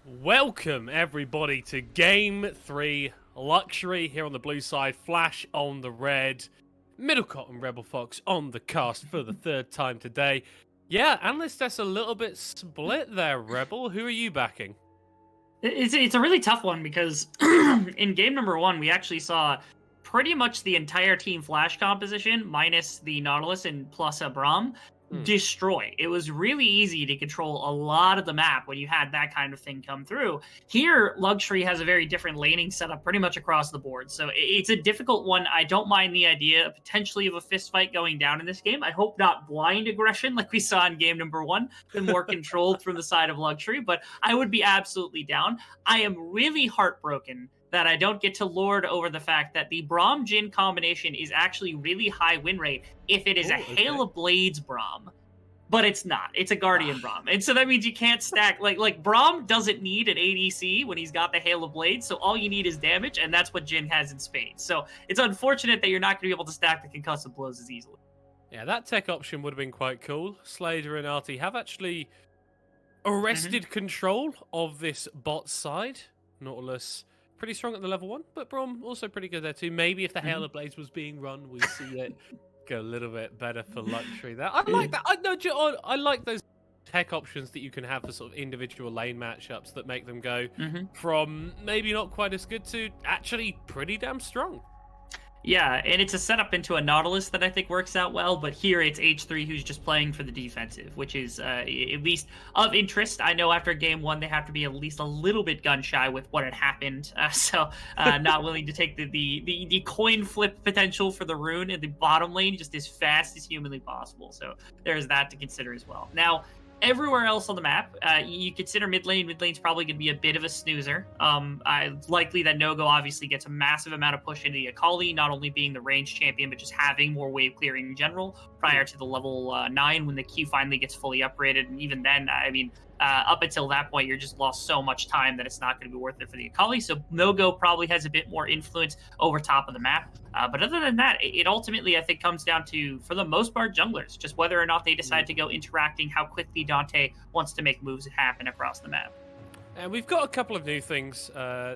Welcome everybody to Game 3 Luxury here on the blue side, Flash on the red, Middlecott and Rebel Fox on the cast for the third time today. Yeah, analyst that's a little bit split there, Rebel. Who are you backing? It's a really tough one because in game number one, we actually saw pretty much the entire Team Flash composition, minus the Nautilus and plus Abram, destroy. It was really easy to control a lot of the map when you had that kind of thing come through. Here, Luxury has a very different laning setup pretty much across the board. So it's a difficult one. I don't mind the idea potentially of a fist fight going down in this game. I hope not blind aggression like we saw in game number one, but more controlled from the side of Luxury. But I would be absolutely down. I am really heartbroken that I don't get to lord over the fact that the Braum Jhin combination is actually really high win rate if it is a Hail of Blades Braum. But it's not. It's a Guardian Braum. And so that means you can't stack. Like Braum doesn't need an ADC when he's got the Hail of Blades, so all you need is damage, and that's what Jhin has in spades. So it's unfortunate that you're not going to be able to stack the concussive blows as easily. Yeah, that tech option would have been quite cool. Slater and Artie have actually arrested control of this bot side. Nautilus pretty strong at the level 1, but Braum also pretty good there too. Maybe if the Hail of Blades was being run, we see it go a little bit better for Luxury there. I like that. I like those tech options that you can have for sort of individual lane matchups that make them go from maybe not quite as good to actually pretty damn strong. Yeah, and it's a setup into a Nautilus that I think works out well, but here it's H3 who's just playing for the defensive, which is at least of interest. I know after game one, they have to be at least a little bit gun-shy with what had happened, so not willing to take the coin flip potential for the rune in the bottom lane just as fast as humanly possible. So there's that to consider as well. Now, everywhere else on the map, you consider mid lane. Mid lane's probably going to be a bit of a snoozer. Likely that No-Go obviously gets a massive amount of push into the Akali, not only being the range champion, but just having more wave clearing in general prior to the level 9 when the Q finally gets fully upgraded. And even then, I mean, up until that point, you're just lost so much time that it's not going to be worth it for the Akali. So No-Go probably has a bit more influence over top of the map. But other than that, it ultimately, I think, comes down to, for the most part, junglers. Just whether or not they decide to go interacting, how quickly Dante wants to make moves happen across the map. And we've got a couple of new things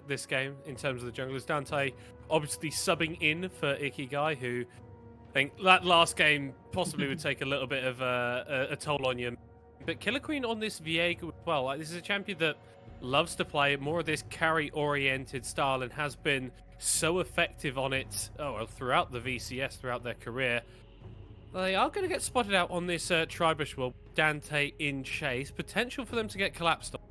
this game in terms of the junglers. Dante obviously subbing in for Ikigai, who I think that last game possibly would take a little bit of a toll on you. But Killer Queen on this Viego as well. Like, this is a champion that loves to play more of this carry-oriented style and has been so effective on it throughout the VCS, throughout their career. They are going to get spotted out on this Tribush world. Dante in chase. Potential for them to get collapsed on.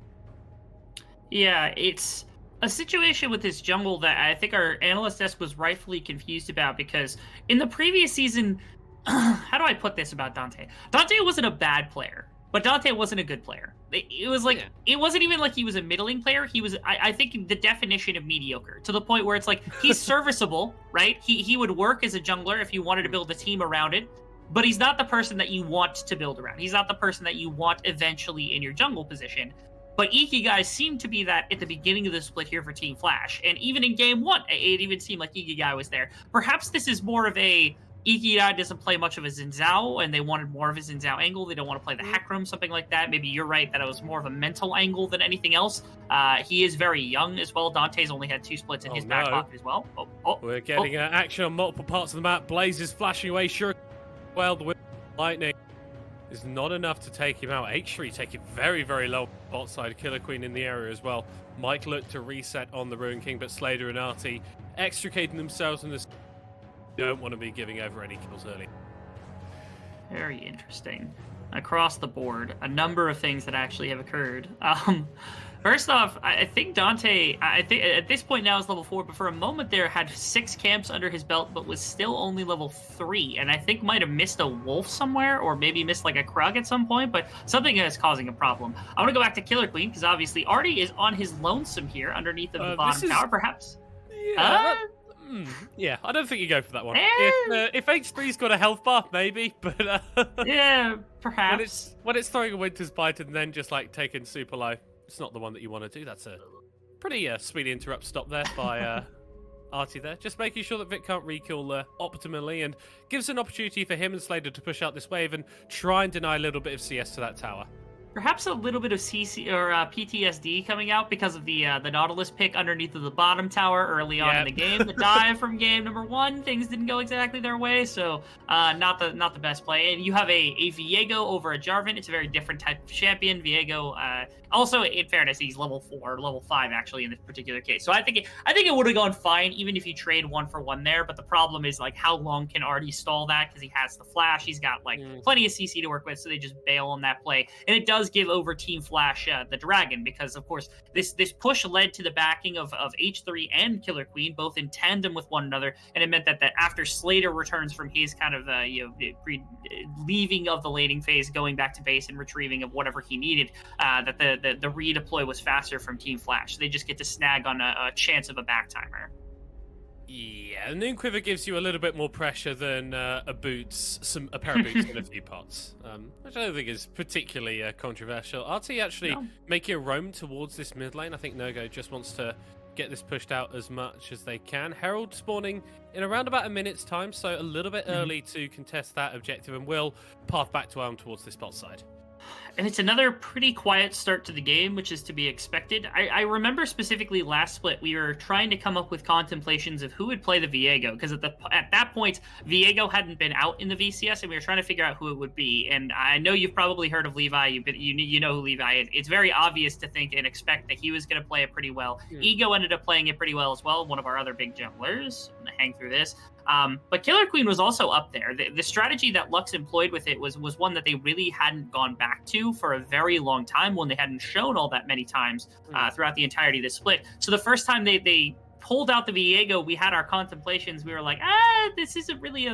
Yeah, it's a situation with this jungle that I think our analyst desk was rightfully confused about, because in the previous season, how do I put this about Dante? Dante wasn't a bad player, but Dante wasn't a good player. It was like, It wasn't even like he was a middling player. He was, I think, the definition of mediocre, to the point where it's like, he's serviceable, right? He would work as a jungler if you wanted to build a team around it, but he's not the person that you want to build around. He's not the person that you want eventually in your jungle position. But Ikigai seemed to be that at the beginning of the split here for Team Flash. And even in game one, it even seemed like Ikigai was there. Perhaps this is more of a Ikigai doesn't play much of a Xin Zhao, and they wanted more of a Xin Zhao angle. They don't want to play the Hecarim, something like that. Maybe you're right that it was more of a mental angle than anything else. He is very young as well. Dante's only had 2 splits in his back pocket as well. We're getting action on multiple parts of the map. Blaze is flashing away. Sure, well, the lightning is not enough to take him out. H3 taking very, very low bot side. Killer Queen in the area as well. Mike looked to reset on the Ruin King, but Slater and Artie extricating themselves from this. Don't want to be giving over any kills early. Very interesting. Across the board, a number of things that actually have occurred. First off, I think Dante, I think at this point now is level 4, but for a moment there had 6 camps under his belt, but was still only level 3, and I think might have missed a wolf somewhere, or maybe missed like a Krug at some point, but something is causing a problem. I want to go back to Killer Queen, because obviously Artie is on his lonesome here underneath of the bottom tower, perhaps. Yeah, I don't think you go for that one. If H3's got a health bar, maybe, but yeah, perhaps. When it's throwing a Winter's Bite and then just like taking super low, it's not the one that you want to do. That's a pretty speedy interrupt stop there by Artie there. Just making sure that Vic can't re-kill optimally, and gives an opportunity for him and Slater to push out this wave and try and deny a little bit of CS to that tower. Perhaps a little bit of CC or PTSD coming out because of the Nautilus pick underneath of the bottom tower early on in the game. The dive from game number 1, things didn't go exactly their way, so not the best play. And you have a Viego over a Jarvan. It's a very different type of champion. Viego, also in fairness, he's level 4, level 5 actually in this particular case. So I think it would have gone fine even if you trade 1 for 1 there. But the problem is like how long can Artie stall that because he has the flash. He's got like plenty of CC to work with, so they just bail on that play, and it does give over Team Flash the Dragon, because of course this push led to the backing of H3 and Killer Queen both in tandem with one another, and it meant that after Slater returns from his kind of leaving of the laning phase, going back to base and retrieving of whatever he needed, that the redeploy was faster from Team Flash. So they just get to snag on a chance of a back timer. Yeah, the Noon Quiver gives you a little bit more pressure than a pair of boots and a few pots, which I don't think is particularly controversial. Artie actually making a roam towards this mid lane. I think Nogo just wants to get this pushed out as much as they can. Herald spawning in around about a minute's time, so a little bit early to contest that objective, and will path back to arm towards this bot side. And it's another pretty quiet start to the game, which is to be expected. I remember specifically last split, we were trying to come up with contemplations of who would play the Viego, because at that point, Viego hadn't been out in the VCS, and we were trying to figure out who it would be. And I know you've probably heard of Levi, you know who Levi is. It's very obvious to think and expect that he was going to play it pretty well. Ego ended up playing it pretty well as well, one of our other big junglers. I'm going to hang through this. But Killer Queen was also up there. The strategy that Lux employed with it was one that they really hadn't gone back to for a very long time, one they hadn't shown all that many times throughout the entirety of this split. So the first time they pulled out the Viego, we had our contemplations. We were like, this isn't really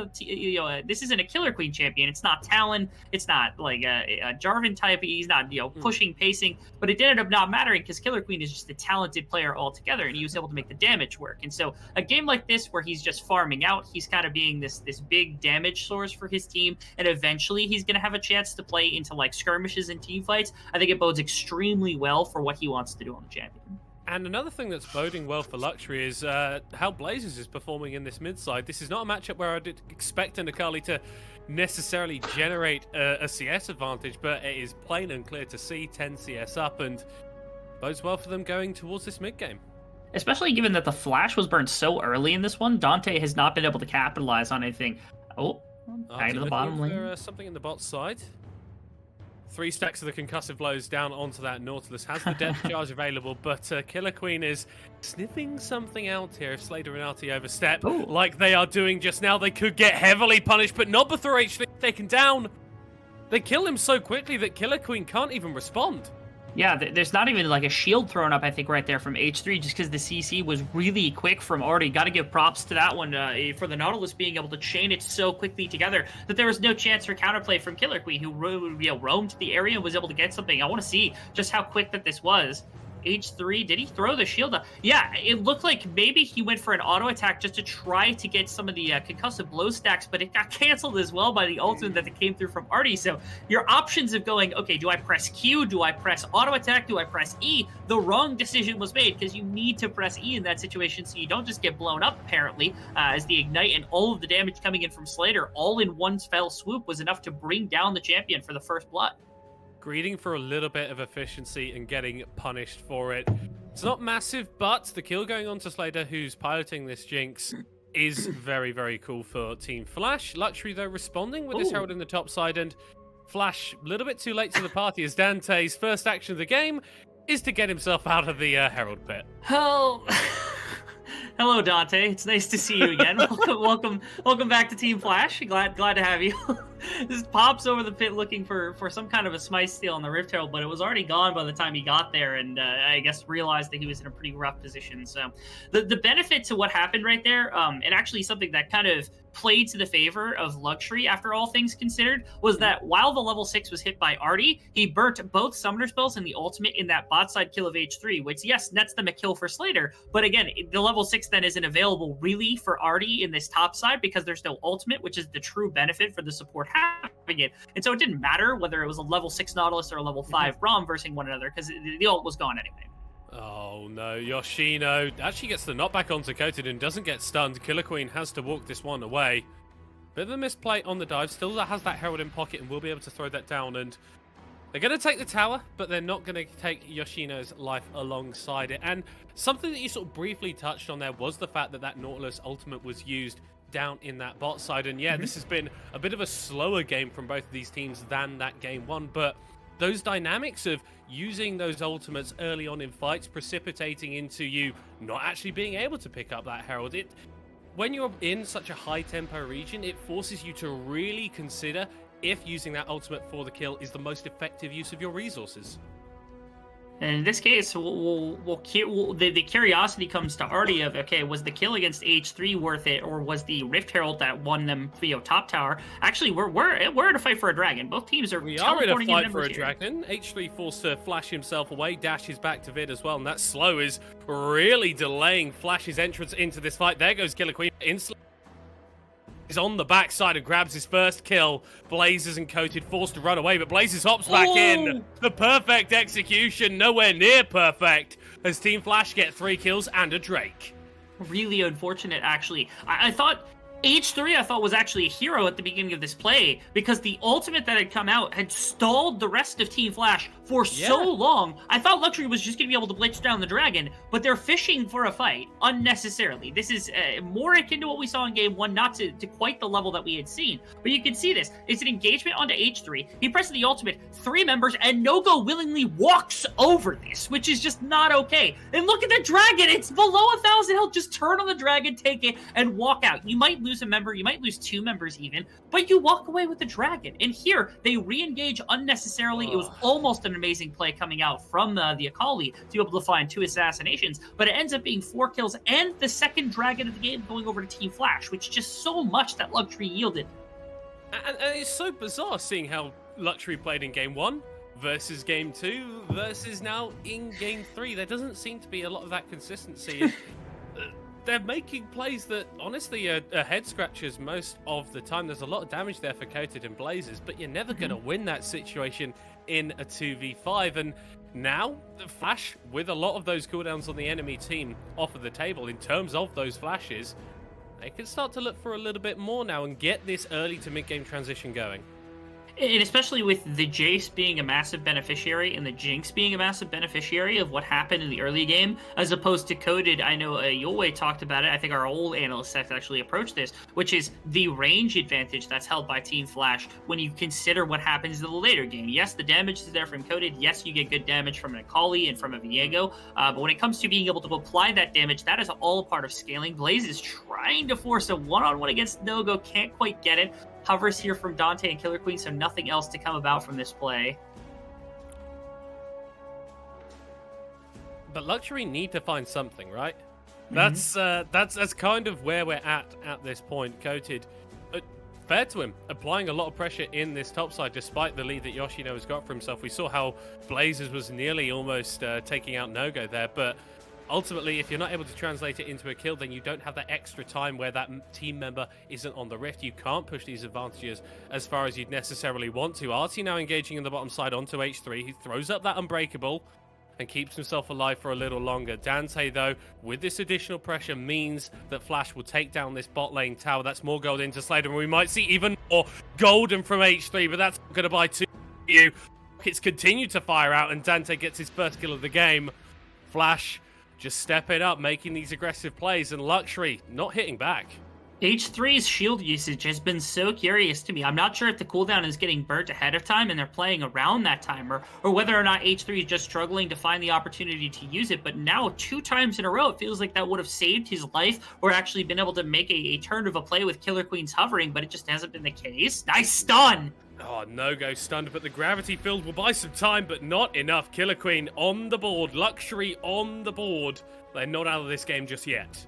this isn't a Killer Queen champion. It's not Talon. It's not like a Jarvan type. He's not pushing, pacing. But it ended up not mattering because Killer Queen is just a talented player altogether, and he was able to make the damage work. And so a game like this where he's just farming out, he's kind of being this big damage source for his team, and eventually he's going to have a chance to play into like skirmishes and team fights. I think it bodes extremely well for what he wants to do on the champion. And another thing that's boding well for Luxury is how Blazers is performing in this mid side. This is not a matchup where I'd expect Akali to necessarily generate a CS advantage, but it is plain and clear to see 10 CS up, and bodes well for them going towards this mid game. Especially given that the flash was burned so early in this one, Dante has not been able to capitalize on anything. Back to the bottom lane. Something in the bot side. 3 stacks of the concussive blows down onto that Nautilus. Has the depth charge available, but Killer Queen is sniffing something out here. If Slater and RT overstep like they are doing just now, they could get heavily punished, but not before H3 taken down. They kill him so quickly that Killer Queen can't even respond. Yeah, there's not even like a shield thrown up, I think, right there from H3, just because the CC was really quick from Artie. Got to give props to that one for the Nautilus being able to chain it so quickly together that there was no chance for counterplay from Killer Queen, who roamed the area and was able to get something. I want to see just how quick that this was. H3, did he throw the shield up? Yeah, it looked like maybe he went for an auto attack just to try to get some of the concussive blow stacks, but it got canceled as well by the ultimate that came through from Artie. So your options of going, okay, do I press Q? Do I press auto attack? Do I press E? The wrong decision was made, because you need to press E in that situation so you don't just get blown up, apparently, as the Ignite and all of the damage coming in from Slater all in one fell swoop was enough to bring down the champion for the first blood. Greeding for a little bit of efficiency and getting punished for it. It's not massive, but the kill going on to Slater, who's piloting this Jinx, is very, very cool for Team Flash. Luxury, though, responding with his Herald in the top side, and Flash a little bit too late to the party, as Dante's first action of the game is to get himself out of the Herald pit. Hello, Dante. It's nice to see you again. welcome back to Team Flash. Glad to have you. Just pops over the pit looking for some kind of a smite steal on the Rift Herald, but it was already gone by the time he got there, and I guess realized that he was in a pretty rough position. So the benefit to what happened right there, and actually something that kind of played to the favor of Luxury after all things considered, was that while the level 6 was hit by Artie, he burnt both summoner spells and the ultimate in that bot side kill of H3, which yes, nets them a kill for Slater, but again, the level 6 then isn't available really for Artie in this top side because there's no ultimate, which is the true benefit for the support having it. And so it didn't matter whether it was a level 6 Nautilus or a level 5 Braum versing one another, because the ult was gone anyway. Oh no, Yoshino actually gets the knockback onto Coated and doesn't get stunned. Killer Queen has to walk this one away. Bit of a misplay on the dive, still has that Herald in pocket and will be able to throw that down, and They're going to take the tower, but they're not going to take Yoshino's life alongside it. And something that you sort of briefly touched on there was the fact that that Nautilus ultimate was used down in that bot side. And yeah, this has been a bit of a slower game from both of these teams than that game one, but those dynamics of using those ultimates early on in fights, precipitating into you not actually being able to pick up that Herald, when you're in such a high tempo region, it forces you to really consider if using that ultimate for the kill is the most effective use of your resources. And in this case, the curiosity comes to Artie of, okay, was the kill against H3 worth it, or was the Rift Herald that won them via top tower? Actually, we're in a fight for a dragon. Both teams are. We are in a fight for a dragon. H3 forced to flash himself away, dashes back to Vid as well, and that slow is really delaying Flash's entrance into this fight. There goes Killer Queen. He's on the backside and grabs his first kill. Blazers and Coated forced to run away, but Blazers hops back in. The perfect execution, nowhere near perfect, as Team Flash get 3 kills and a Drake. Really unfortunate, actually. I thought H3 was actually a hero at the beginning of this play, because the ultimate that had come out had stalled the rest of Team Flash for so long. I thought Luxury was just going to be able to blitz down the dragon, but they're fishing for a fight unnecessarily. This is more akin to what we saw in game one, not to quite the level that we had seen. But you can see this. It's an engagement onto H3. He presses the ultimate, 3 members, and Nogo willingly walks over this, which is just not okay. And look at the dragon. It's below 1,000 health. Just turn on the dragon, take it, and walk out. You might lose a member, you might lose 2 members even, but you walk away with the dragon. And here, they re-engage unnecessarily. It was almost an amazing play coming out from the Akali to be able to find 2 assassinations, but it ends up being 4 kills and the second dragon of the game going over to Team Flash, which is just so much that Luxury yielded. And it's so bizarre seeing how Luxury played in game 1 versus game 2 versus now in game 3. There doesn't seem to be a lot of that consistency. They're making plays that, honestly, are head scratchers most of the time. There's a lot of damage there for Coated and Blazers, but you're never going to win that situation in a 2v5. And now, the Flash, with a lot of those cooldowns on the enemy team off of the table in terms of those flashes, they can start to look for a little bit more now and get this early to mid-game transition going. And especially with the Jace being a massive beneficiary and the Jinx being a massive beneficiary of what happened in the early game, as opposed to Coded. I know Yolway talked about it. I think our old analyst set actually approached this, which is the range advantage that's held by Team Flash when you consider what happens in the later game. Yes, the damage is there from Coded. Yes, you get good damage from an Akali and from a Viego. But when it comes to being able to apply that damage, that is all a part of scaling. Blaze is trying to force a one-on-one against Nogo. Can't quite get it. Hovers here from Dante and Killer Queen, so nothing else to come about from this play. But Luxury need to find something, right? That's kind of where we're at this point. Coated, fair to him, applying a lot of pressure in this top side, despite the lead that Yoshino has got for himself. We saw how Blazers was nearly almost taking out Nogo there, but ultimately, if you're not able to translate it into a kill, then you don't have that extra time where that team member isn't on the Rift. You can't push these advantages as far as you'd necessarily want to. Artie now engaging in the bottom side onto H3. He throws up that Unbreakable and keeps himself alive for a little longer. Dante, though, with this additional pressure, means that Flash will take down this bot lane tower. That's more gold into Slater, and we might see even more golden from H3, but that's not going to buy too you. It's continued to fire out, and Dante gets his first kill of the game. Flash just step it up, making these aggressive plays, and Luxury not hitting back. H3's shield usage has been so curious to me. I'm not sure if the cooldown is getting burnt ahead of time and they're playing around that timer, or whether or not H3 is just struggling to find the opportunity to use it. But now 2 times in a row, it feels like that would have saved his life, or actually been able to make a turn of a play with Killer Queen's hovering, but it just hasn't been the case. Nice stun! Oh, Nogo stunned, but the gravity field will buy some time, but not enough. Killer Queen on the board, Luxury on the board. They're not out of this game just yet.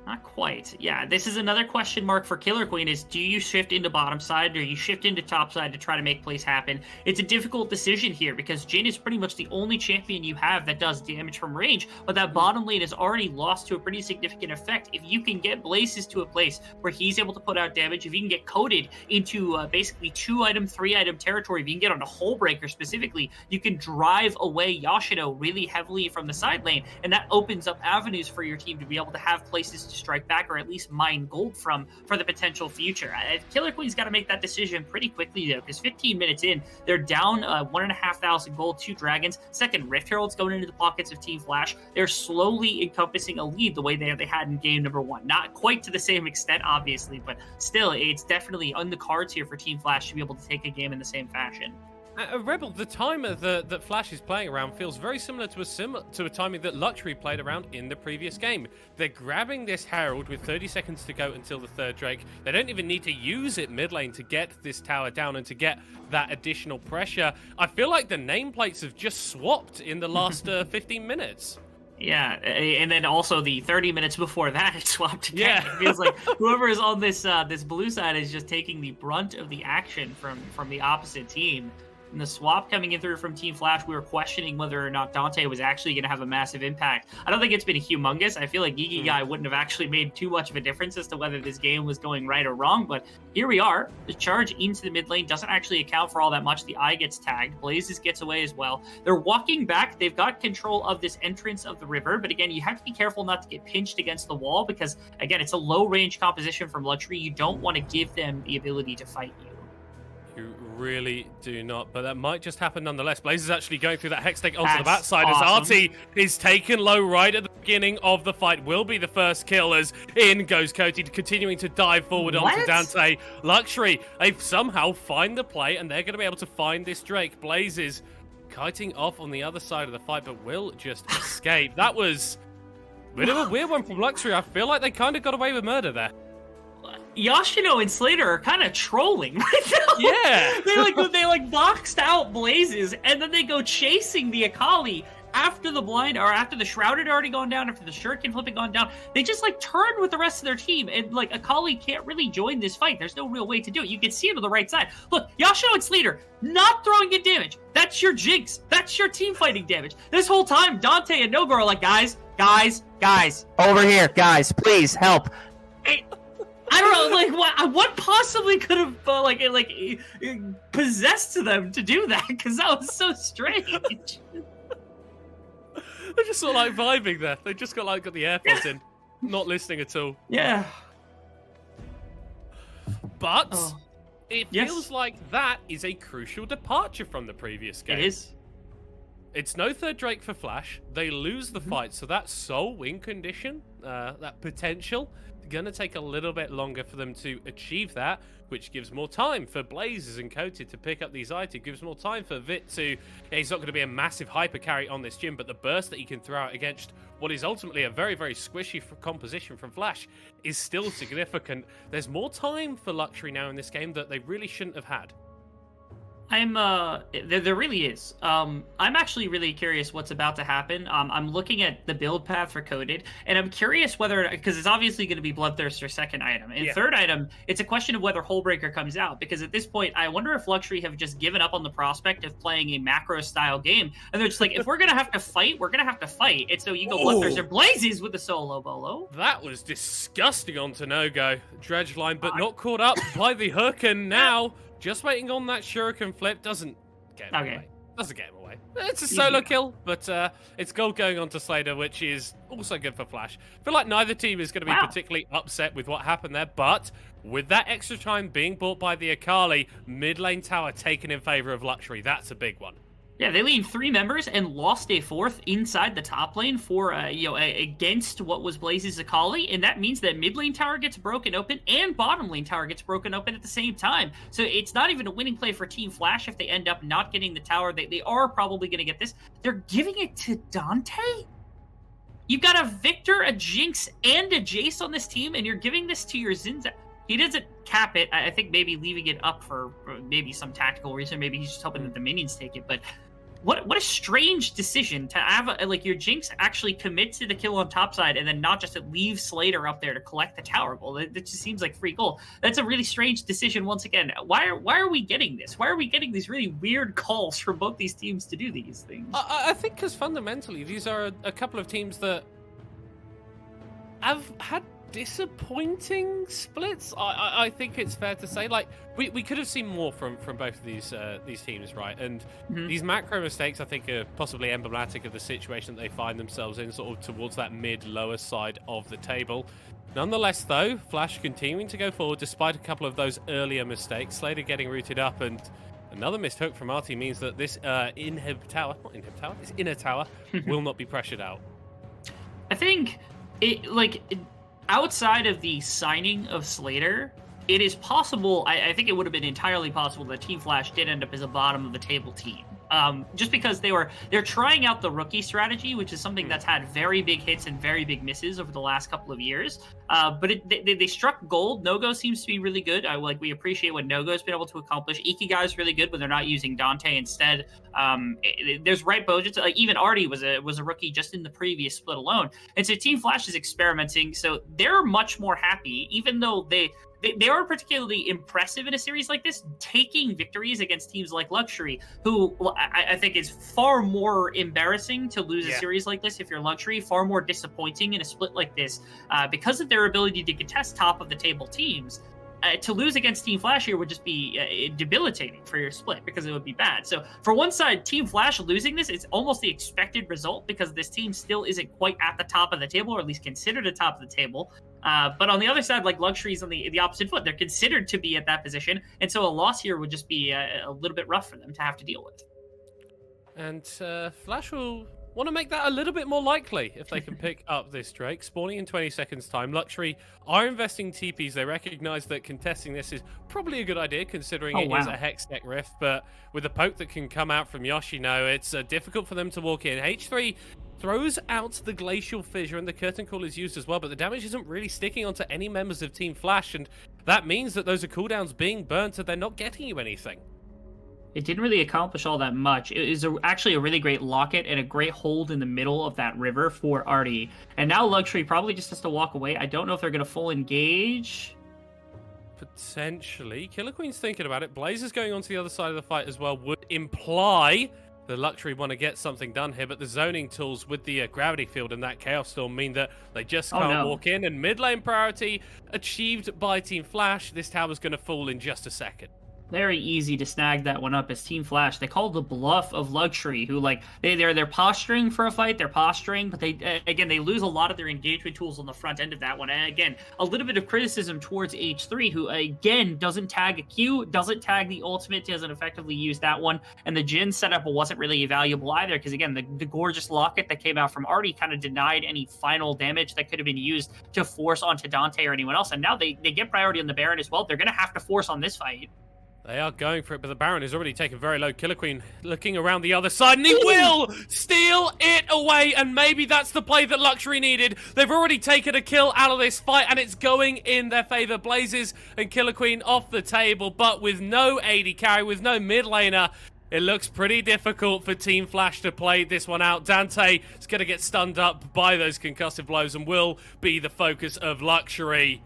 Not quite. Yeah, this is another question mark for Killer Queen is, do you shift into bottom side or you shift into top side to try to make plays happen? It's a difficult decision here because Jhin is pretty much the only champion you have that does damage from range, but that bottom lane is already lost to a pretty significant effect. If you can get Blazes to a place where he's able to put out damage, if you can get Coded into basically 2-item, 3-item territory, if you can get on a Hole Breaker specifically, you can drive away Yoshino really heavily from the side lane, and that opens up avenues for your team to be able to have places to strike back or at least mine gold from for the potential future. Killer Queen's got to make that decision pretty quickly, though, because 15 minutes in, they're down 1,500 gold to Dragons. Second, Rift Herald's going into the pockets of Team Flash. They're slowly encompassing a lead the way they had in game number 1. Not quite to the same extent, obviously, but still, it's definitely on the cards here for Team Flash to be able to take a game in the same fashion. Rebel, the timer that Flash is playing around feels very similar to a timing that Luxury played around in the previous game. They're grabbing this Herald with 30 seconds to go until the third Drake. They don't even need to use it mid lane to get this tower down and to get that additional pressure. I feel like the nameplates have just swapped in the last 15 minutes. Yeah, and then also the 30 minutes before that, it swapped again. Yeah. It feels like whoever is on this this blue side is just taking the brunt of the action from the opposite team. And the swap coming in through from Team Flash, we were questioning whether or not Dante was actually going to have a massive impact. I don't think it's been humongous. I feel like Geeky Guy wouldn't have actually made too much of a difference as to whether this game was going right or wrong, but here we are. The charge into the mid lane doesn't actually account for all that much. The eye gets tagged. Blazes gets away as well. They're walking back. They've got control of this entrance of the river, but again, you have to be careful not to get pinched against the wall because, again, it's a low-range composition from Luxury. You don't want to give them the ability to fight you. You really do not, but that might just happen nonetheless. Blaze is actually going through that Hextech onto the That's backside awesome. as Artie is taken low right at the beginning of the fight. Will be the first kill as in goes Cody, continuing to dive forward onto Dante. Luxury, they somehow find the play and they're going to be able to find this Drake. Blaze is kiting off on the other side of the fight, but will just escape. That was a bit of a weird one from Luxury. I feel like they kind of got away with murder there. Yoshino and Slater are kind of trolling right now. Yeah. they boxed out Blazes and then they go chasing the Akali after the blind or after the Shroud had already gone down, after the Shuriken flip had gone down. They just turned with the rest of their team and Akali can't really join this fight. There's no real way to do it. You can see it on the right side. Look, Yoshino and Slater not throwing good damage. That's your Jinx. That's your team fighting damage. This whole time, Dante and Nogor are like, guys, over here, guys, please help. I don't know, what possibly could have possessed them to do that? Because that was so strange. They're just sort of vibing there. They just got the AirPods in, not listening at all. Yeah. But it feels like that is a crucial departure from the previous game. It is. It's no third Drake for Flash. They lose the fight, so that sole win condition, that potential, going to take a little bit longer for them to achieve that, which gives more time for Blazes and Coated to pick up these items, gives more time for Vit to... he's not going to be a massive hyper carry on this gym, but the burst that he can throw out against what is ultimately a very, very squishy composition from Flash is still significant. There's more time for Luxury now in this game that they really shouldn't have had. There really is. I'm actually really curious what's about to happen. I'm looking at the build path for Coded, and I'm curious whether, because it's obviously going to be Bloodthirster second item. And third item, it's a question of whether Hullbreaker comes out, because at this point, I wonder if Luxury have just given up on the prospect of playing a macro-style game, and they're just like, if we're going to have to fight, we're going to have to fight. And so you go Bloodthirster Blazes with the solo bolo. That was disgusting on Tanogo. Dredge line, but not caught up by the hook, and now... just waiting on that Shuriken flip doesn't get him away. Doesn't get him away. It's a solo kill, but it's gold going on to Slater, which is also good for Flash. I feel like neither team is going to be particularly upset with what happened there, but with that extra time being bought by the Akali, mid lane tower taken in favor of Luxury. That's a big one. Yeah, they leaned 3 members and lost a 4th inside the top lane for, against what was Blaze's Akali, and that means that mid lane tower gets broken open and bottom lane tower gets broken open at the same time. So it's not even a winning play for Team Flash if they end up not getting the tower. They are probably going to get this. They're giving it to Dante? You've got a Victor, a Jinx, and a Jace on this team, and you're giving this to your Zinza. He doesn't cap it. I think maybe leaving it up for maybe some tactical reason. Maybe he's just hoping that the minions take it, but... What a strange decision to have your Jinx actually commit to the kill on top side and then not just leave Slater up there to collect the tower goal. That just seems like free goal. That's a really strange decision once again. Why are we getting this? Why are we getting these really weird calls from both these teams to do these things? I think because fundamentally these are a couple of teams that have had disappointing splits. I think it's fair to say, like, we could have seen more from both of these teams, right? And these macro mistakes, I think, are possibly emblematic of the situation that they find themselves in, sort of towards that mid-lower side of the table. Nonetheless, though, Flash continuing to go forward despite a couple of those earlier mistakes. Slater getting rooted up, and another missed hook from Artie means that this inner tower will not be pressured out. I think outside of the signing of Slater, it is possible. I think it would have been entirely possible that Team Flash did end up as a bottom of the table team. Just because they're trying out the rookie strategy, which is something that's had very big hits and very big misses over the last couple of years. But they struck gold. No-Go seems to be really good. We appreciate what No-Go's been able to accomplish. Ikigai is really good when they're not using Dante instead. There's right budgets. Like even Artie was a rookie just in the previous split alone. And so Team Flash is experimenting. So they're much more happy, even though they are particularly impressive in a series like this, taking victories against teams like Luxury, who I think is far more embarrassing to lose a series like this if you're Luxury, far more disappointing in a split like this, because of their ability to contest top of the table teams. To lose against Team Flash here would just be debilitating for your split because it would be bad. So for one side, Team Flash losing this is almost the expected result because this team still isn't quite at the top of the table, or at least considered at top of the table. But on the other side, like Luxury's on the opposite foot, they're considered to be at that position. And so a loss here would just be a little bit rough for them to have to deal with. And Flash will want to make that a little bit more likely if they can pick up this Drake. Spawning in 20 seconds time. Luxury are investing TPs. They recognize that contesting this is probably a good idea considering is a Hex Tech Rift, but with the poke that can come out from Yoshino, it's difficult for them to walk in. H3 throws out the Glacial Fissure and the Curtain Call is used as well, but the damage isn't really sticking onto any members of Team Flash, and that means that those are cooldowns being burnt, so they're not getting you anything. It didn't really accomplish all that much. It is actually a really great locket and a great hold in the middle of that river for Artie. And now Luxury probably just has to walk away. I don't know if they're going to full engage. Potentially. Killer Queen's thinking about it. Blaze is going on to the other side of the fight as well. Would imply the Luxury want to get something done here, but the zoning tools with the Gravity Field and that Chaos Storm mean that they just can't walk in. And mid lane priority achieved by Team Flash. This tower's going to fall in just a second. Very easy to snag that one up as Team Flash. They call the bluff of Luxury, who they're posturing for a fight. They're posturing, but they lose a lot of their engagement tools on the front end of that one. And again, a little bit of criticism towards H3, who again doesn't tag a Q, doesn't tag the ultimate, doesn't effectively use that one. And the Jhin setup wasn't really valuable either, because again, the gorgeous locket that came out from Artie kind of denied any final damage that could have been used to force onto Dante or anyone else. And now they get priority on the Baron as well. They're going to have to force on this fight. They are going for it, but the Baron is already taken very low. Killer Queen looking around the other side, and he will steal it away, and maybe that's the play that Luxury needed. They've already taken a kill out of this fight, and it's going in their favor. Blazes and Killer Queen off the table, but with no AD carry, with no mid laner, it looks pretty difficult for Team Flash to play this one out. Dante is going to get stunned up by those concussive blows and will be the focus of Luxury.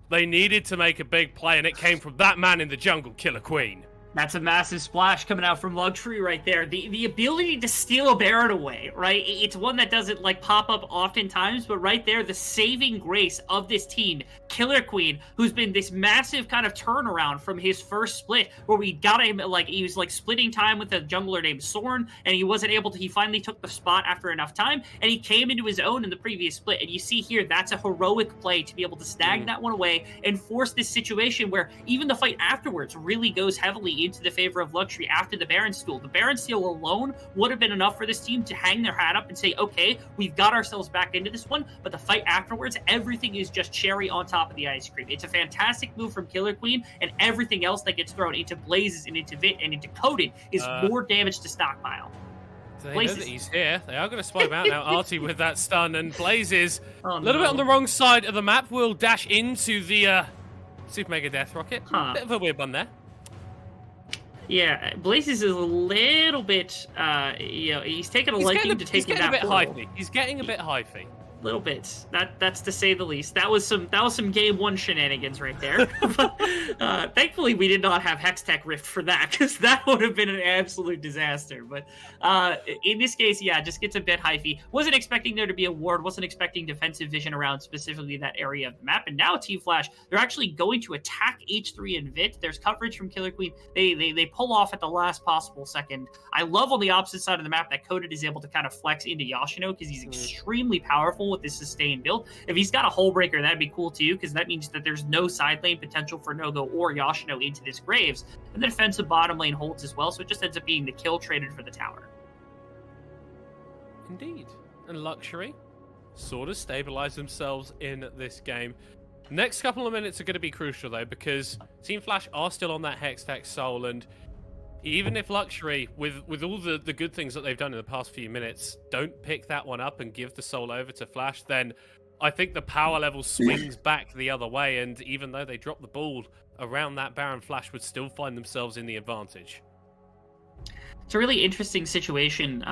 They needed to make a big play, and it came from that man in the jungle, Killer Queen. That's a massive splash coming out from Luxury right there. The ability to steal a Baron away, right? It's one that doesn't pop up oftentimes, but right there, the saving grace of this team, Killer Queen, who's been this massive kind of turnaround from his first split, where we got him, he was splitting time with a jungler named Sorn, and he wasn't able to, he finally took the spot after enough time, and he came into his own in the previous split. And you see here, that's a heroic play to be able to snag that one away and force this situation where even the fight afterwards really goes heavily into the favor of Luxury after the Baron steal. The Baron steal alone would have been enough for this team to hang their hat up and say, okay, we've got ourselves back into this one, but the fight afterwards, everything is just cherry on top of the ice cream. It's a fantastic move from Killer Queen, and everything else that gets thrown into Blazes and into Vit and into Coded is more damage to stockpile. They know that he's here. They are going to spot him out now. Artie with that stun, and Blazes a little bit on the wrong side of the map will dash into the Super Mega Death Rocket. Bit of a weird one there. Yeah, Blazes is a little bit, he's taking a liking to taking that. He's getting a bit hyphy. He's getting a bit hyphy. little bit. That's to say the least. That was some game one shenanigans right there. But, thankfully, we did not have Hextech Rift for that, because that would have been an absolute disaster. But in this case, yeah, just gets a bit hyphy. Wasn't expecting there to be a ward. Wasn't expecting defensive vision around specifically that area of the map. And now Team Flash, they're actually going to attack H3 and Vit. There's coverage from Killer Queen. They pull off at the last possible second. I love on the opposite side of the map that Coded is able to kind of flex into Yoshino, because he's extremely powerful with this sustained build. If he's got a Hull Breaker, that'd be cool too, because that means that there's no side lane potential for No-Go or Yoshino into this Graves. And the defensive bottom lane holds as well, so it just ends up being the kill traded for the tower. Indeed. And Luxury sort of stabilize themselves in this game. Next couple of minutes are going to be crucial, though, because Team Flash are still on that Hextech Soul, and even if Luxury, with all the good things that they've done in the past few minutes, don't pick that one up and give the Soul over to Flash, then I think the power level swings back the other way, and even though they drop the ball around that Baron, Flash would still find themselves in the advantage. It's a really interesting situation,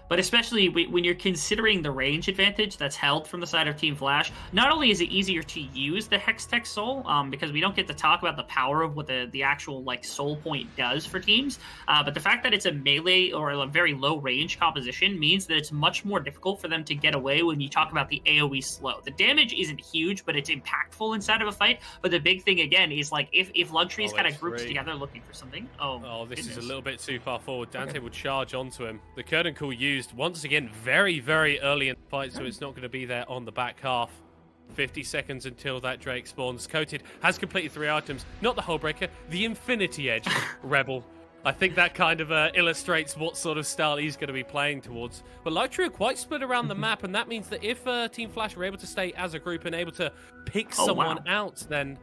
but especially when you're considering the range advantage that's held from the side of Team Flash. Not only is it easier to use the Hextech Soul, because we don't get to talk about the power of what the actual like soul point does for teams, but the fact that it's a melee or a very low range composition means that it's much more difficult for them to get away when you talk about the AoE slow. The damage isn't huge, but it's impactful inside of a fight. But the big thing again is like if Luxury's kind of groups together looking for something. Oh, this is a little bit too far forward. Dante will charge onto him. The curtain call used once again very, very early in the fight, so it's not going to be there on the back half. 50 seconds until that Drake spawns. Coated has completed 3 items. Not the Hull Breaker, the Infinity Edge Rebel. I think that kind of illustrates what sort of style he's going to be playing towards. But Luxury are quite split around the map, and that means that if Team Flash are able to stay as a group and able to pick someone out, then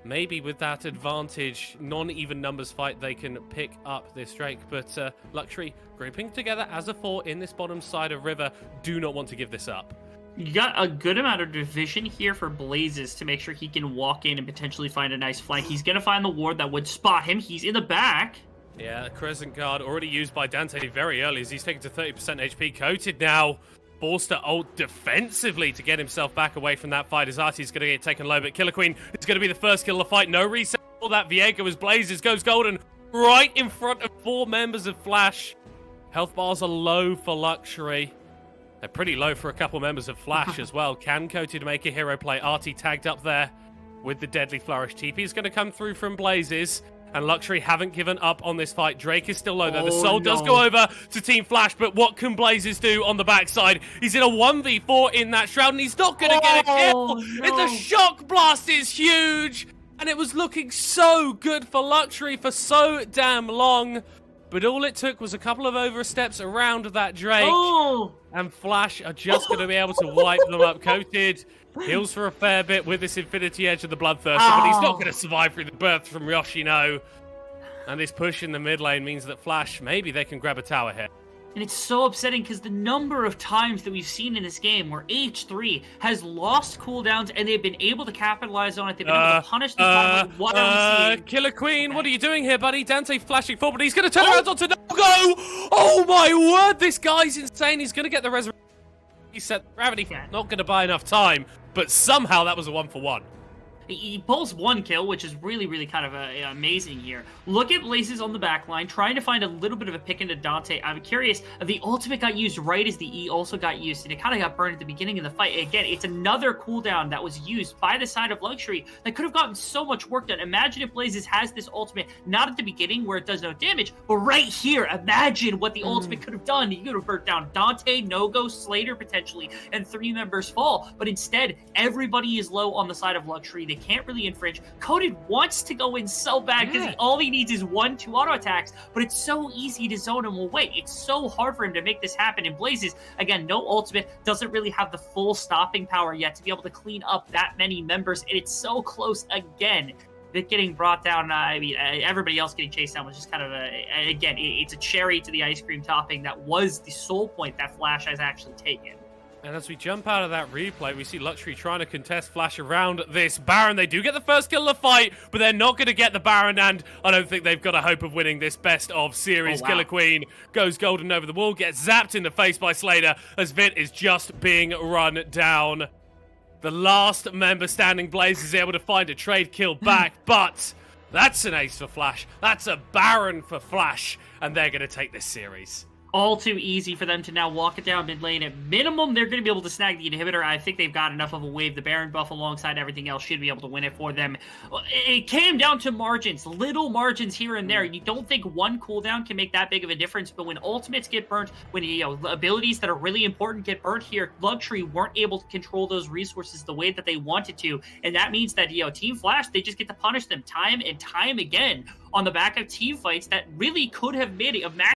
maybe with that advantage, non-even numbers fight, they can pick up this Drake. But Luxury, grouping together as a 4 in this bottom side of River, do not want to give this up. You got a good amount of division here for Blazes to make sure he can walk in and potentially find a nice flank. He's going to find the ward that would spot him. He's in the back. Yeah, Crescent Guard already used by Dante very early as he's taken to 30% HP. Coated now. Forced to ult defensively to get himself back away from that fight as Artie's going to get taken low, but Killer Queen is going to be the first kill of the fight. No reset for that Viego as Blazes goes golden right in front of 4 members of Flash. Health bars are low for Luxury. They're pretty low for a couple members of Flash as well. Can Coated make a hero play? Artie tagged up there with the Deadly Flourish. TP is going to come through from Blazes. And Luxury haven't given up on this fight. Drake is still low though. The Soul does go over to Team Flash, but what can Blazes do on the backside? He's in a 1v4 in that Shroud, and he's not going to get a kill. No. The shock blast is huge, and it was looking so good for Luxury for so damn long. But all it took was a couple of oversteps around that Drake, and Flash are just going to be able to wipe them up. Coated heals for a fair bit with this Infinity Edge of the Bloodthirster, but he's not going to survive through the birth from Yoshino. And this push in the mid lane means that Flash, maybe they can grab a tower here. And it's so upsetting because the number of times that we've seen in this game where H3 has lost cooldowns and they've been able to capitalize on it. They've been able to punish the time. What are we seeing? Killer Queen, what are you doing here, buddy? Dante flashing forward, but he's going to turn around onto No-Go! Oh my word, this guy's insane. He's going to get the resurrection. He said gravity, not going to buy enough time, but somehow that was a 1-for-1. He pulls 1 kill, which is really, really kind of amazing here. Look at Blazes on the back line, trying to find a little bit of a pick into Dante. I'm curious, the ultimate got used right as the E also got used, and it kind of got burned at the beginning of the fight. Again, it's another cooldown that was used by the side of Luxury that could have gotten so much work done. Imagine if Blazes has this ultimate, not at the beginning where it does no damage, but right here. Imagine what the ultimate could have done. You could have burnt down Dante, No-Go, Slater potentially, and 3 members fall. But instead, everybody is low on the side of Luxury. They can't really infringe. Coded wants to go in so bad because all he needs is 1-2 auto attacks, but it's so easy to zone him away. It's so hard for him to make this happen. And Blazes, again, no ultimate, doesn't really have the full stopping power yet to be able to clean up that many members, and it's so close again. That getting brought down, everybody else getting chased down was just kind of again, it's a cherry to the ice cream topping that was the soul point that Flash has actually taken. And as we jump out of that replay, we see Luxury trying to contest Flash around this Baron. They do get the first kill of the fight, but they're not going to get the Baron, and I don't think they've got a hope of winning this best of series. Oh, wow. Killer Queen goes golden over the wall, gets zapped in the face by Slater as Vit is just being run down. The last member standing, Blaze, is able to find a trade kill back, but that's an ace for Flash. That's a Baron for Flash, and they're going to take this series. All too easy for them to now walk it down mid lane. At minimum, they're going to be able to snag the inhibitor. I think they've got enough of a wave. The Baron buff alongside everything else should be able to win it for them. It came down to margins, little margins here and there. You don't think one cooldown can make that big of a difference, but when ultimates get burnt, when abilities that are really important get burnt here, Luxury weren't able to control those resources the way that they wanted to, and that means that Team Flash, they just get to punish them time and time again on the back of team fights that really could have made a match